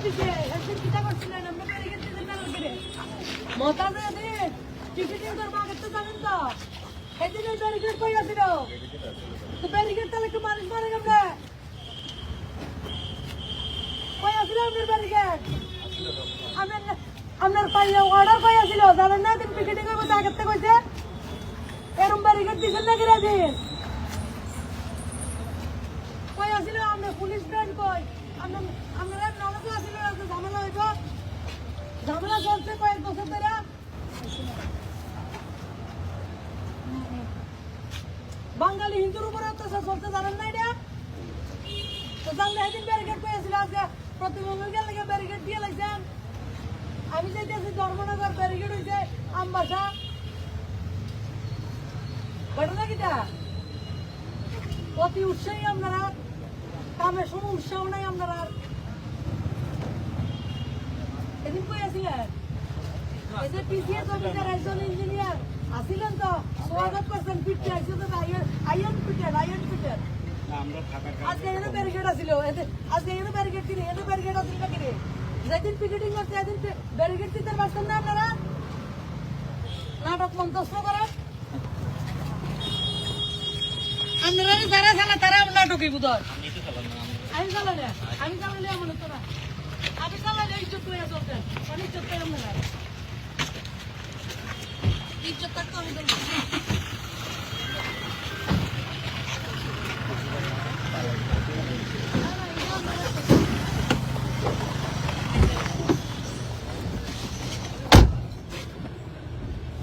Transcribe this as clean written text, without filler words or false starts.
পিছে এসে কিটা করছিলেন আমরা ব্যারিকেড দিতে না করে মতাজে দিন টিকিটিং করব আগে তো জানেন তো এদিন এই ব্যারিকেড কই আছিল তো ব্যারিকেড তাহলে কি মানুষ মারে আমরা কই আছিল আমাদের ব্যারিকেড আপনার পাইয়া অর্ডার কই আছিল জানেন না দিন টিকিটিং করব আগে থেকে কইছে এরম ব্যারিকেড দিছেন না করে দিন কই আছিল আমরা পুলিশ ব্যান্ড কই আমরা নলকে আছিল ঝামেলা হইব ঝামেলা চলছে কয়েক বছর ধরে বাঙালি হিন্দুর উপরে অত্যাচার চলতে জানেন না এটা তো জানলে একদিন ব্যারিকেড পেয়েছিল আজকে প্রতিবন্ধকের লেগে ব্যারিকেড দিয়ে লাগছেন আমি যেতেছি ধর্মনগর ব্যারিকেড হয়েছে আমবাসা ঘটনা কিটা অতি উৎসাহী আপনারা কামের সময় উৎসাহ নাই আপনারা এদিন কই আছিলেন এই যে পিসিএস অফিসার একজন ইঞ্জিনিয়ার আসিলেন তো স্বাগত করছেন পিঠে আইসো তো আইয়ন পিঠের আজকে এনে ব্যারিকেড আসিল আজকে এনে ব্যারিকেড কিনে এনে ব্যারিকেড আসিল না কিনে যেদিন পিকেটিং করছে এদিন ব্যারিকেড দিতে পারছেন না আপনারা নাটক মন্তব্য করেন আপনারা যারা চালা তারা নাটকই বুধ আমি চালালে এমন হতো না আমি চালালে